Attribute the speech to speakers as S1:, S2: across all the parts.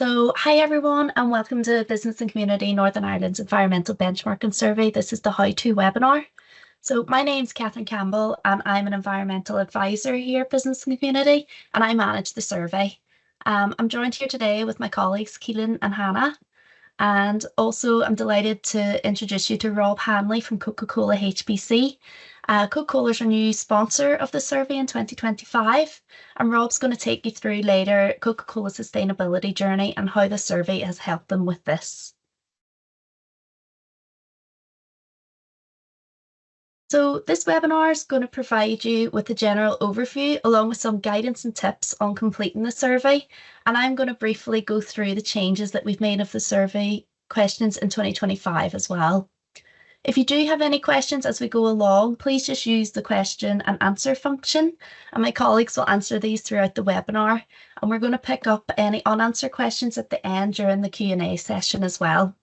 S1: Hi everyone, and welcome to Business and Community Northern Ireland's Environmental Benchmarking Survey. This is the How To webinar. My name's Catherine Campbell, and I'm an environmental advisor here at Business and Community, and I manage the survey. I'm joined here today with my colleagues, Keelan and Hannah, and also I'm delighted to introduce you to Rob Hanley from Coca-Cola HBC. Coca-Cola is our new sponsor of the survey in 2025, and Rob's going to take you through later Coca-Cola's sustainability journey and how the survey has helped them with this. So this webinar is going to provide you with a general overview along with some guidance and tips on completing the survey. And I'm going to briefly go through the changes that we've made of the survey questions in 2025 as well. If you do have any questions as we go along, please just use the question and answer function, and my colleagues will answer these throughout the webinar. And we're going to pick up any unanswered questions at the end during the Q&A session as well.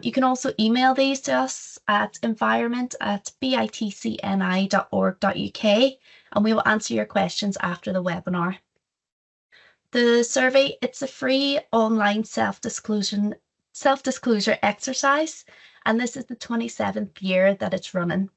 S1: You can also email these to us at environment@bitcni.org.uk, and we will answer your questions after the webinar. The survey, it's a free online self-disclosure exercise, and this is the 27th year that it's running.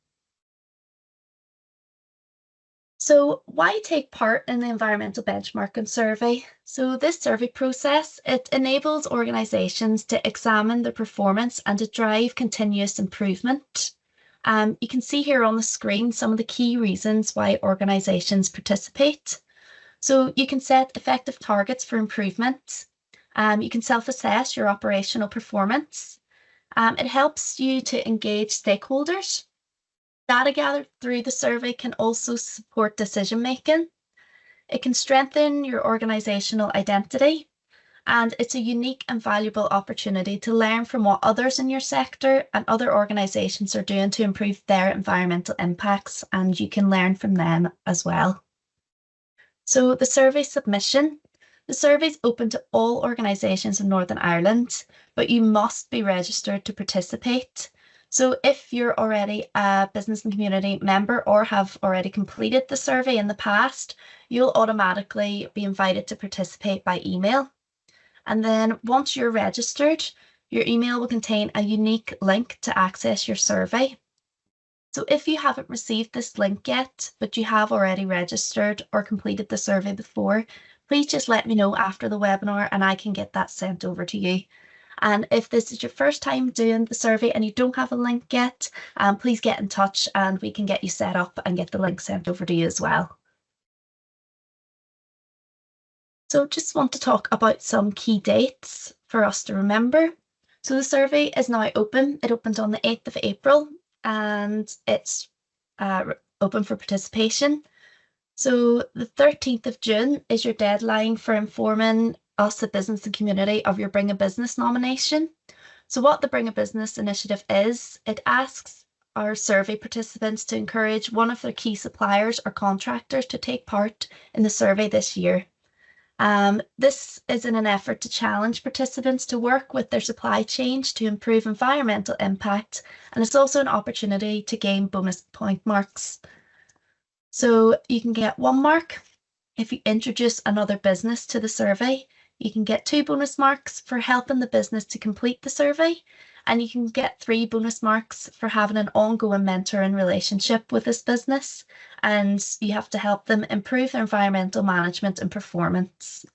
S1: So why take part in the environmental benchmarking survey? So this survey process, it enables organisations to examine their performance and to drive continuous improvement. You can see here on the screen some of the key reasons why organisations participate. So you can set effective targets for improvement. You can self-assess your operational performance. It helps you to engage stakeholders. Data gathered through the survey can also support decision making. It can strengthen your organisational identity, and it's a unique and valuable opportunity to learn from what others in your sector and other organisations are doing to improve their environmental impacts, and you can learn from them as well. So the survey submission. The survey is open to all organisations in Northern Ireland, but you must be registered to participate. So if you're already a Business and Community member or have already completed the survey in the past, you'll automatically be invited to participate by email. And then once you're registered, your email will contain a unique link to access your survey. So if you haven't received this link yet, but you have already registered or completed the survey before, please just let me know after the webinar and I can get that sent over to you. And if this is your first time doing the survey and you don't have a link yet, please get in touch and we can get you set up and get the link sent over to you as well. So just want to talk about some key dates for us to remember. So the survey is now open. It opened on the 8th of April and it's open for participation. So the 13th of June is your deadline for informing us, the Business and Community, of your Bring a Business nomination. So what the Bring a Business initiative is, it asks our survey participants to encourage one of their key suppliers or contractors to take part in the survey this year. This is in an effort to challenge participants to work with their supply chains to improve environmental impact, and it's also an opportunity to gain bonus point marks. So you can get 1 mark if you introduce another business to the survey. You can get 2 bonus marks for helping the business to complete the survey, and you can get 3 bonus marks for having an ongoing mentoring relationship with this business, and you have to help them improve their environmental management and performance.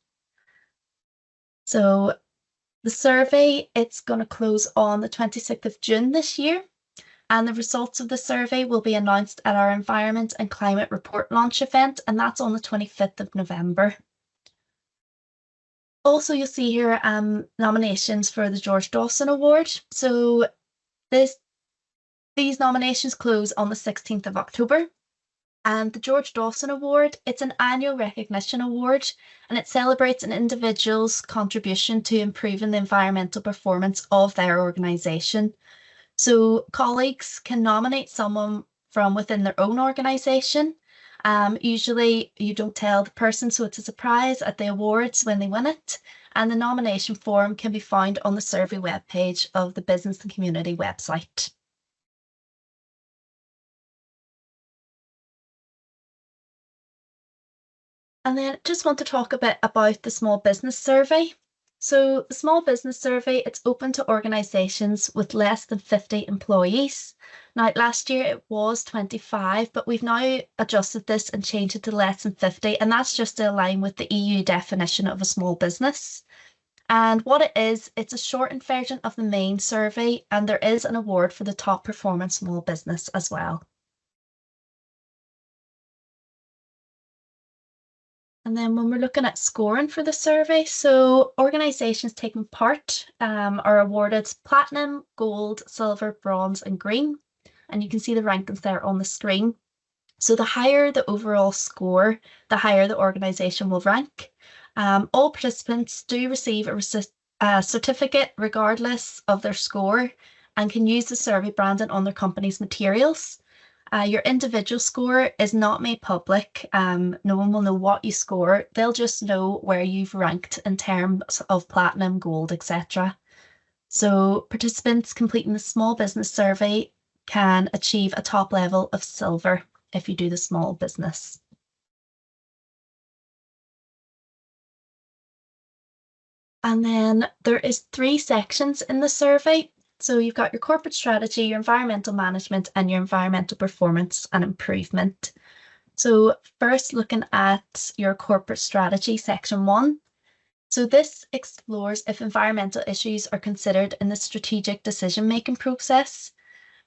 S1: So the survey, it's going to close on the 26th of June this year, and the results of the survey will be announced at our Environment and Climate Report launch event, and that's on the 25th of November. Also, you'll see here nominations for the George Dawson Award. So these nominations close on the 16th of October. And the George Dawson Award, it's an annual recognition award, and it celebrates an individual's contribution to improving the environmental performance of their organisation. So colleagues can nominate someone from within their own organisation. Usually you don't tell the person, so it's a surprise at the awards when they win it. And the nomination form can be found on the survey webpage of the Business and Community website. And then just want to talk a bit about the small business survey. So the Small Business Survey, it's open to organisations with less than 50 employees. Now, last year it was 25, but we've now adjusted this and changed it to less than 50, and that's just to align with the EU definition of a small business. And what it is, it's a shortened version of the main survey, and there is an award for the top performing small business as well. And then when we're looking at scoring for the survey, so organisations taking part are awarded platinum, gold, silver, bronze, and green. And you can see the rankings there on the screen. So the higher the overall score, the higher the organisation will rank. All participants do receive a certificate regardless of their score and can use the survey branding on their company's materials. Your individual score is not made public. No one will know what you score. They'll just know where you've ranked in terms of platinum, gold, etc. So participants completing the small business survey can achieve a top level of silver if you do the small business. And then there is 3 sections in the survey. So you've got your corporate strategy, your environmental management, and your environmental performance and improvement. So first looking at your corporate strategy, section 1. So this explores if environmental issues are considered in the strategic decision-making process,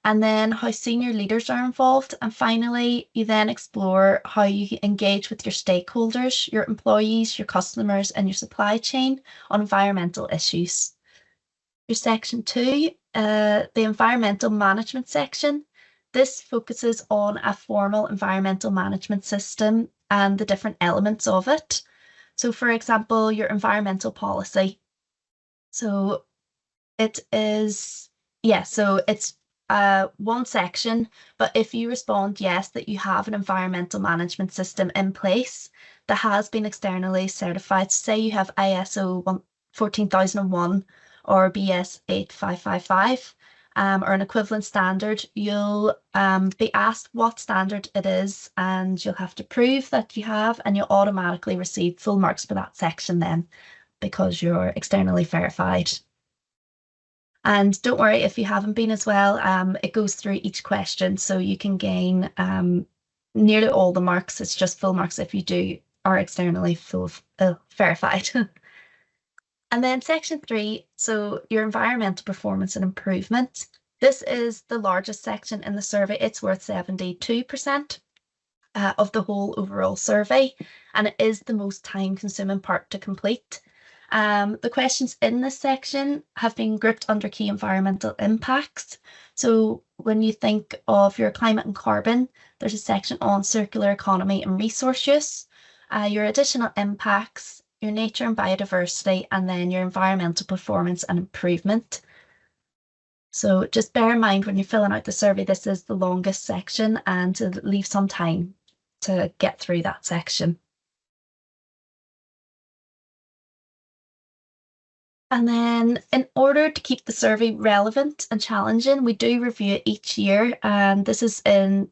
S1: and then how senior leaders are involved. And finally, you then explore how you engage with your stakeholders, your employees, your customers, and your supply chain on environmental issues. Your section 2, the environmental management section. This focuses on a formal environmental management system and the different elements of it. So for example, your environmental policy. So it is, so it's one section, but if you respond yes, that you have an environmental management system in place that has been externally certified, say you have ISO 14001 or BS 8555, or an equivalent standard, you'll be asked what standard it is, and you'll have to prove that you have, and you'll automatically receive full marks for that section then, because you're externally verified. And don't worry if you haven't been as well, it goes through each question, so you can gain nearly all the marks. It's just full marks if you are externally verified. And then section 3, so your environmental performance and improvement. This is the largest section in the survey. It's worth 72% of the whole overall survey, and it is the most time-consuming part to complete. The questions in this section have been grouped under key environmental impacts. So when you think of your climate and carbon, there's a section on circular economy and resource use, your additional impacts, your nature and biodiversity, and then your environmental performance and improvement. So just bear in mind when you're filling out the survey, this is the longest section, and to leave some time to get through that section. And then in order to keep the survey relevant and challenging, we do review it each year, and this is in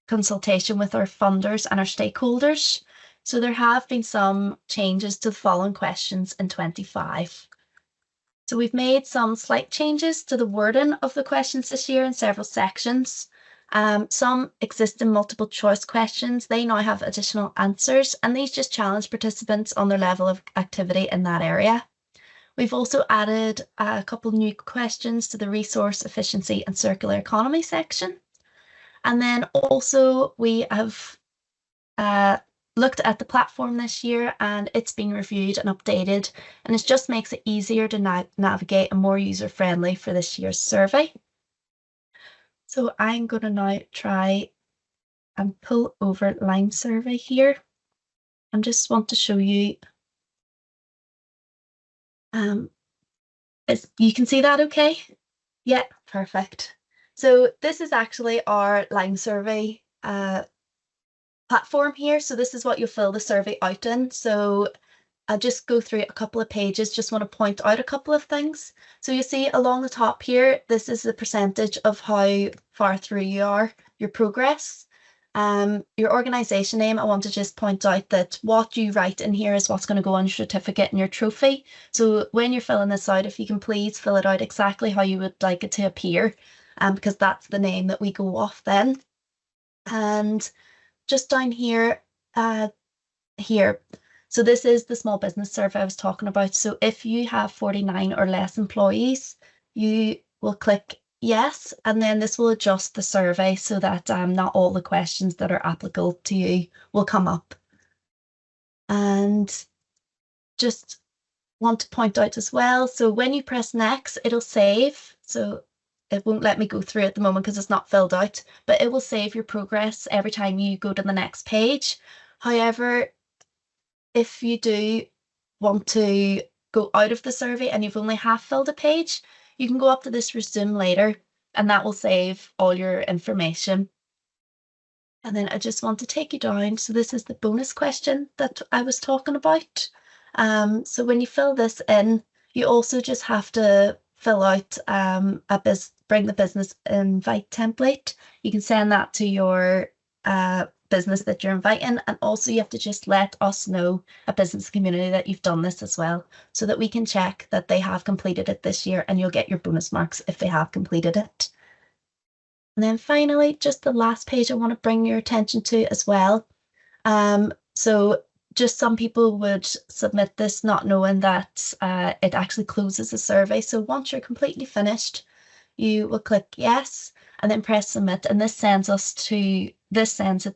S1: consultation with our funders and our stakeholders. So there have been some changes to the following questions in 25. So we've made some slight changes to the wording of the questions this year in several sections. Some existing multiple choice questions, they now have additional answers, and these just challenge participants on their level of activity in that area. We've also added a couple new questions to the resource efficiency and circular economy section. And then also we have looked at the platform this year, and it's been reviewed and updated, and it just makes it easier to navigate and more user-friendly for this year's survey. So I'm going to now try and pull over Lime Survey here. I just want to show you you can see that okay? Yeah, perfect. So this is actually our Lime Survey platform here. So this is what you'll fill the survey out in. So I'll just go through a couple of pages, just want to point out a couple of things. So you see along the top here, this is the percentage of how far through you are, your progress. Your organization name, I want to just point out that what you write in here is what's going to go on your certificate and your trophy. So when you're filling this out, if you can please fill it out exactly how you would like it to appear, because that's the name that we go off then. And just down here, here. So this is the small business survey I was talking about. So if you have 49 or less employees, you will click yes, and then this will adjust the survey so that not all the questions that are applicable to you will come up. And just want to point out as well, so when you press next, it'll save. So it won't let me go through at the moment because it's not filled out, but it will save your progress every time you go to the next page. However, if you do want to go out of the survey and you've only half filled a page, you can go up to this resume later and that will save all your information. And then I just want to take you down. So this is the bonus question that I was talking about. So when you fill this in, you also just have to fill out bring the business invite template. You can send that to your business that you're inviting, and also you have to just let us know, a business community, that you've done this as well, so that we can check that they have completed it this year, and you'll get your bonus marks if they have completed it. And then finally, just the last page I want to bring your attention to as well. So just some people would submit this not knowing that it actually closes the survey. So once you're completely finished, you will click yes and then press submit, and this sends it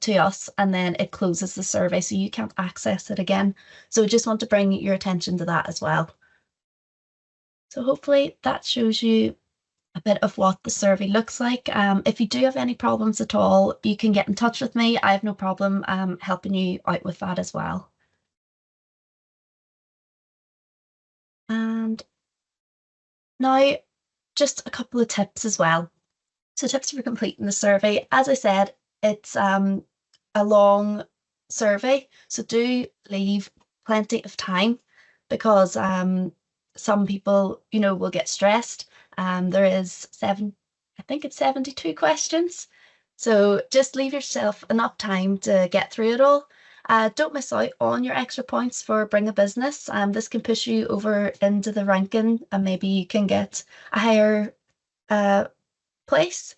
S1: to us, and then it closes the survey so you can't access it again. So just want to bring your attention to that as well. So hopefully that shows you a bit of what the survey looks like. If you do have any problems at all, you can get in touch with me. I have no problem helping you out with that as well. And now just a couple of tips as well. So tips for completing the survey. As I said, it's a long survey, so do leave plenty of time, because some people, will get stressed. There is I think it's 72 questions. So just leave yourself enough time to get through it all. Don't miss out on your extra points for Bring a Business. This can push you over into the ranking, and maybe you can get a higher place.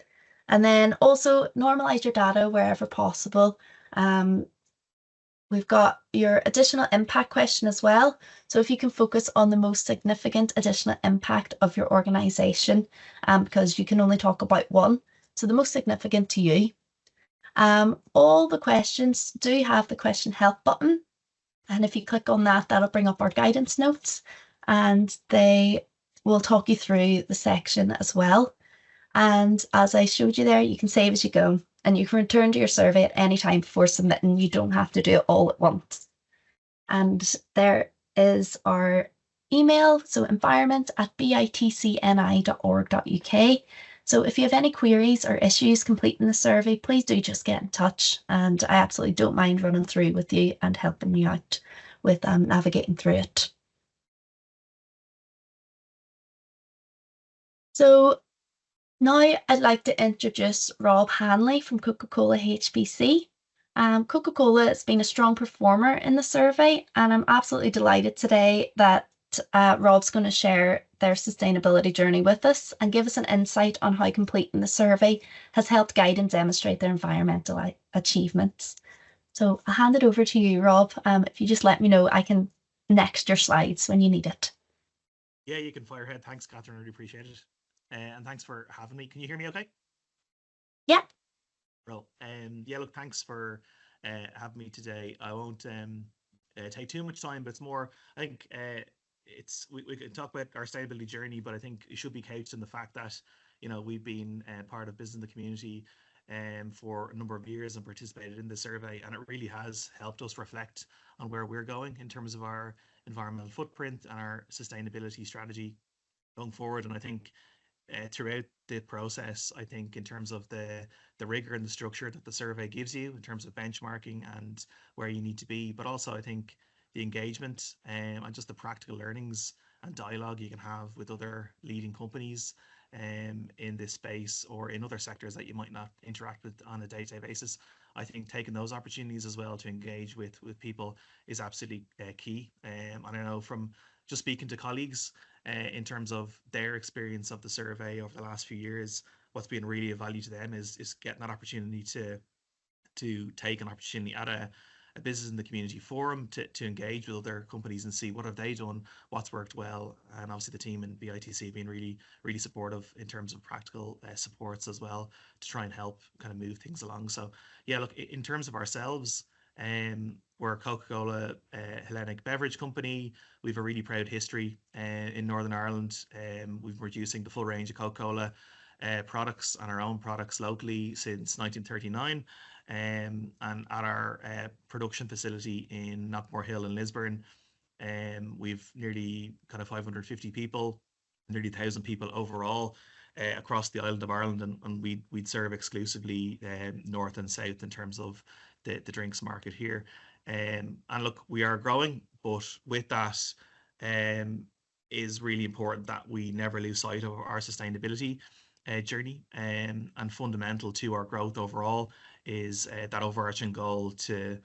S1: And then also normalize your data wherever possible. We've got your additional impact question as well. So if you can focus on the most significant additional impact of your organization, because you can only talk about one. So the most significant to you. All the questions do have the question help button. And if you click on that, that'll bring up our guidance notes, and they will talk you through the section as well. And as I showed you there, you can save as you go, and you can return to your survey at any time before submitting. You don't have to do it all at once. And there is our email, so environment@bitcni.org.uk. So if you have any queries or issues completing the survey, please do just get in touch. And I absolutely don't mind running through with you and helping you out with navigating through it. So now I'd like to introduce Rob Hanley from Coca-Cola HBC. Coca-Cola has been a strong performer in the survey, and I'm absolutely delighted today that Rob's going to share their sustainability journey with us and give us an insight on how completing the survey has helped guide and demonstrate their environmental achievements. So I'll hand it over to you, Rob. If you just let me know, I can next your slides when you need it.
S2: Yeah, you can fire ahead. Thanks, Catherine. I really appreciate it. And thanks for having me. Can you hear me okay?
S1: Yeah.
S2: Well, yeah, look, thanks for having me today. I won't take too much time, but it's more, I think we can talk about our sustainability journey, but I think it should be couched in the fact that, we've been part of Business in the Community for a number of years and participated in the survey, and it really has helped us reflect on where we're going in terms of our environmental footprint and our sustainability strategy going forward. And I think throughout the process, I think in terms of the rigor and the structure that the survey gives you in terms of benchmarking and where you need to be, but also I think the engagement and just the practical learnings and dialogue you can have with other leading companies in this space or in other sectors that you might not interact with on a day-to-day basis. I think taking those opportunities as well to engage with people is absolutely key. And I know from just speaking to colleagues in terms of their experience of the survey over the last few years, what's been really of value to them is getting that opportunity to take an opportunity at a business in the community forum to engage with other companies and see what have they done, what's worked well. And obviously the team in BITC have been really supportive in terms of practical supports as well to try and help kind of move things along. So yeah, look, in terms of ourselves, we're a Coca-Cola Hellenic beverage company. We've a really proud history in Northern Ireland. We've been producing the full range of Coca-Cola products and our own products locally since 1939. And at our production facility in Knockmore Hill in Lisburn, we've nearly kind of 550 people, nearly 1,000 people overall across the island of Ireland, and we'd serve exclusively north and south in terms of the drinks market here. And look, we are growing, but with that, is really important that we never lose sight of our sustainability journey. And fundamental to our growth overall is that overarching goal to,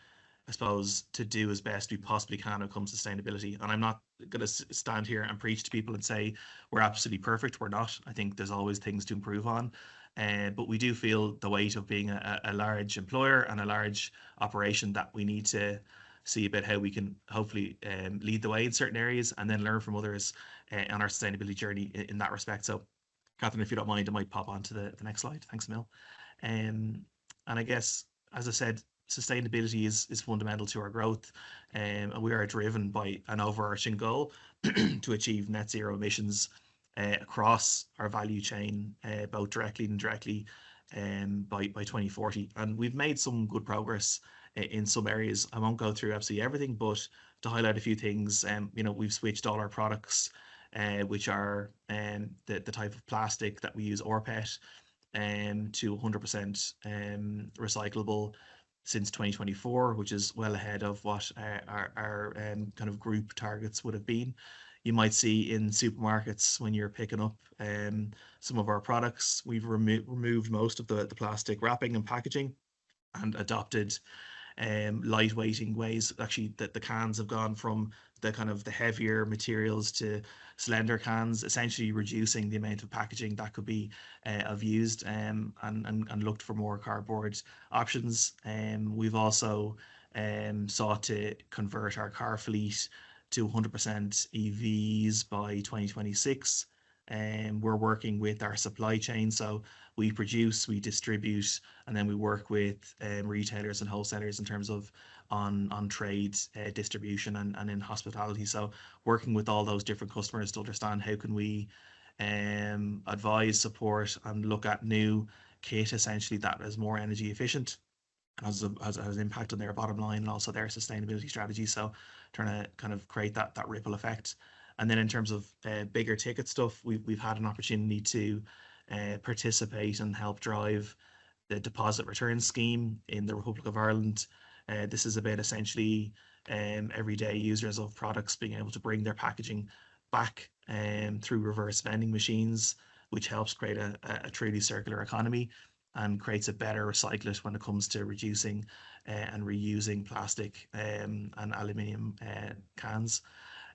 S2: I suppose, to do as best we possibly can when it comes to sustainability. And I'm not going to stand here and preach to people and say we're absolutely perfect. We're not. I think there's always things to improve on. But we do feel the weight of being a large employer and a large operation that we need to see about how we can hopefully lead the way in certain areas and then learn from others on our sustainability journey in that respect. So, Catherine, if you don't mind, I might pop on to the next slide. Thanks, Emil. Um, and I guess, as I said, sustainability is fundamental to our growth, and we are driven by an overarching goal to achieve net zero emissions across our value chain, both directly and indirectly, by 2040. And we've made some good progress in some areas. I won't go through absolutely everything, but to highlight a few things, we've switched all our products, which are the type of plastic that we use, rPET, to 100% recyclable since 2024, which is well ahead of what our kind of group targets would have been. You might see in supermarkets when you're picking up some of our products, we've removed most of the plastic wrapping and packaging and adopted lightweighting ways. Actually, that the cans have gone from the kind of the heavier materials to slender cans, essentially reducing the amount of packaging that could be of used, and looked for more cardboard options. We've also sought to convert our car fleet to 100% EVs by 2026. And we're working with our supply chain. So we produce, we distribute, and then we work with retailers and wholesalers in terms of on trade distribution and in hospitality. So working with all those different customers to understand how can we advise, support, and look at new kit essentially that is more energy efficient, has an impact on their bottom line and also their sustainability strategy. So trying to kind of create that ripple effect. And then in terms of bigger ticket stuff, we've had an opportunity to participate and help drive the deposit return scheme in the Republic of Ireland. This is about essentially everyday users of products being able to bring their packaging back through reverse vending machines, which helps create a truly circular economy and creates a better recyclate when it comes to reducing and reusing plastic and aluminium cans.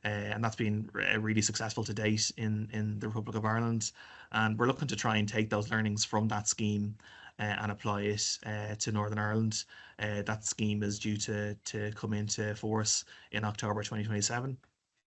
S2: And that's been really successful to date in the Republic of Ireland. And we're looking to try and take those learnings from that scheme and apply it to Northern Ireland. That scheme is due to come into force in October 2027.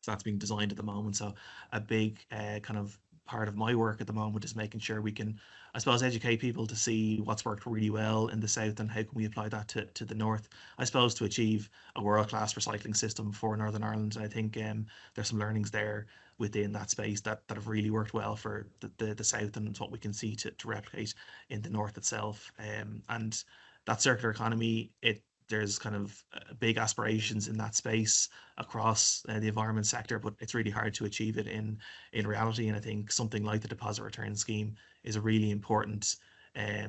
S2: So that's being designed at the moment. So a big kind of part of my work at the moment is making sure we can, I suppose, educate people to see what's worked really well in the south and how can we apply that to the north, I suppose, to achieve a world-class recycling system for Northern Ireland. And I think there's some learnings there within that space that have really worked well for the south, and it's what we can see to replicate in the north itself. And that circular economy, there's kind of big aspirations in that space across the environment sector, but it's really hard to achieve it in reality. And I think something like the deposit return scheme is a really important, I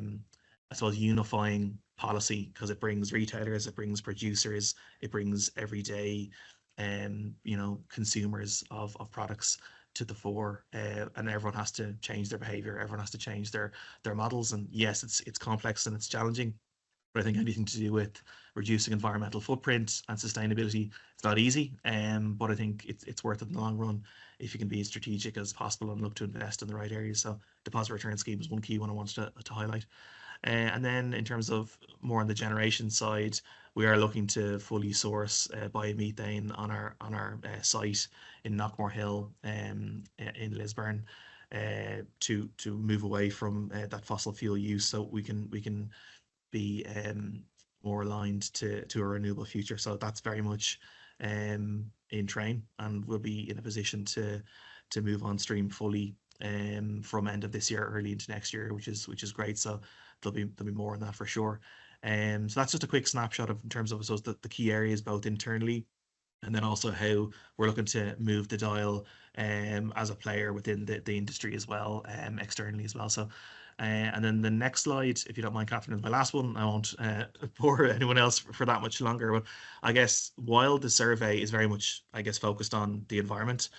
S2: suppose, unifying policy, because it brings retailers, it brings producers, it brings everyday, consumers of products to the fore, and everyone has to change their behavior. Everyone has to change their models. And yes, it's complex and it's challenging, But I think anything to do with reducing environmental footprint and sustainability, it's not easy, but I think it's worth it in the long run if you can be as strategic as possible and look to invest in the right areas. So deposit return scheme is one key one I wanted to highlight. And then in terms of more on the generation side, we are looking to fully source biomethane on our site in Knockmore in Lisburn, to move away from that fossil fuel use, so we can be more aligned to a renewable future. So that's very much in train, and we'll be in a position to move on stream fully from end of this year, early into next year, which is great. So there'll be more on that for sure. So that's just a quick snapshot of in terms of, I suppose, the key areas both internally, and then also how we're looking to move the dial as a player within the industry as well, externally as well. So and then the next slide, if you don't mind, Catherine, is my last one. I won't bore anyone else for that much longer, but I guess while the survey is very much, I guess, focused on the environment,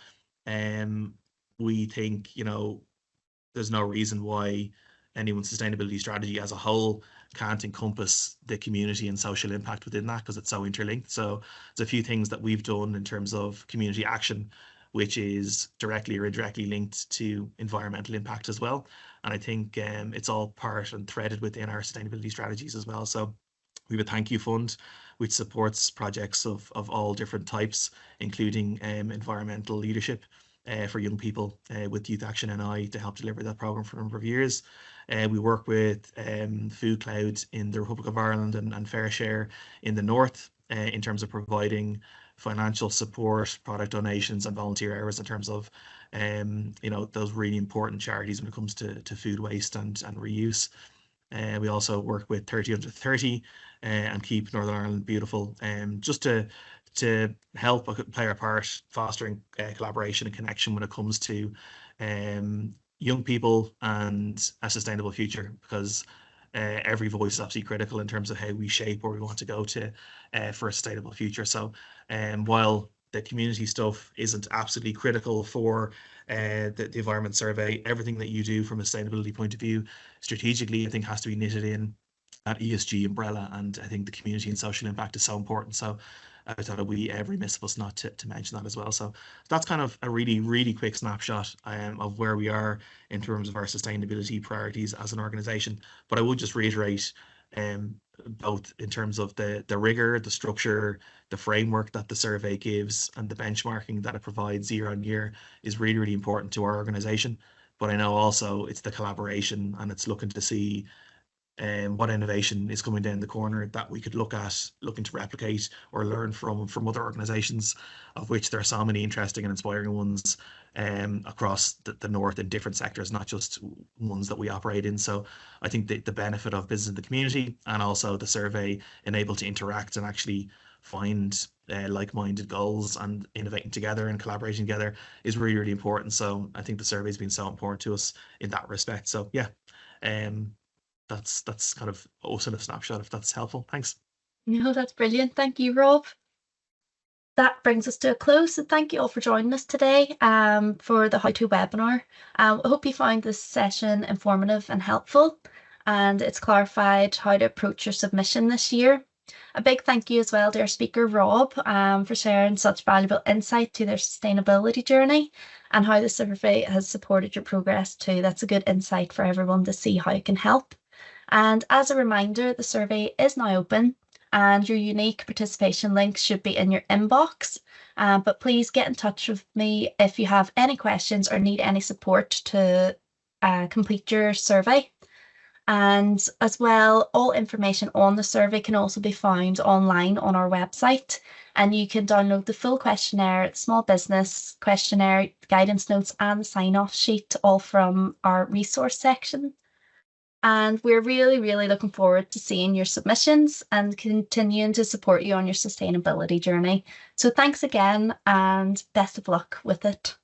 S2: we think, there's no reason why anyone's sustainability strategy as a whole can't encompass the community and social impact within that, because it's so interlinked. So there's a few things that we've done in terms of community action, which is directly or indirectly linked to environmental impact as well. And I think it's all part and threaded within our sustainability strategies as well. So we have a thank you fund which supports projects of all different types, including environmental leadership for young people with Youth Action NI to help deliver that program for a number of years. We work with Food Cloud in the Republic of Ireland and Fair Share in the north in terms of providing financial support, product donations, and volunteer hours in terms of those really important charities when it comes to food waste and reuse. We also work with 30 Under 30 and Keep Northern Ireland Beautiful, just to help play our part fostering collaboration and connection when it comes to young people and a sustainable future, because every voice is absolutely critical in terms of how we shape where we want to go to for a sustainable future. So while the community stuff isn't absolutely critical for the environment survey, everything that you do from a sustainability point of view strategically, I think, has to be knitted in that ESG umbrella, and I think the community and social impact is so important. So I thought it would be remiss of us not to mention that as well. So that's kind of a really, really quick snapshot of where we are in terms of our sustainability priorities as an organization. But I would just reiterate, both in terms of the rigor, the structure, the framework that the survey gives, and the benchmarking that it provides year on year is really, really important to our organization. But I know also it's the collaboration, and it's looking to see what innovation is coming down the corner that we could looking to replicate or learn from other organizations, of which there are so many interesting and inspiring ones across the north in different sectors, not just ones that we operate in. So I think the benefit of business in the community and also the survey enable to interact and actually find like-minded goals and innovating together and collaborating together is really, really important. So I think the survey has been so important to us in that respect. So yeah, that's kind of also a snapshot, if that's helpful. Thanks.
S1: No, that's brilliant. Thank you, Rob. That brings us to a close. So thank you all for joining us today for the How To webinar. I hope you found this session informative and helpful, and it's clarified how to approach your submission this year. A big thank you as well to our speaker, Rob, for sharing such valuable insight to their sustainability journey and how the survey has supported your progress too. That's a good insight for everyone to see how it can help. And as a reminder, the survey is now open and your unique participation link should be in your inbox. But please get in touch with me if you have any questions or need any support to complete your survey. And as well, all information on the survey can also be found online on our website, and you can download the full questionnaire, small business questionnaire, guidance notes, and the sign-off sheet, all from our resource section. And we're really, really looking forward to seeing your submissions and continuing to support you on your sustainability journey. So thanks again and best of luck with it.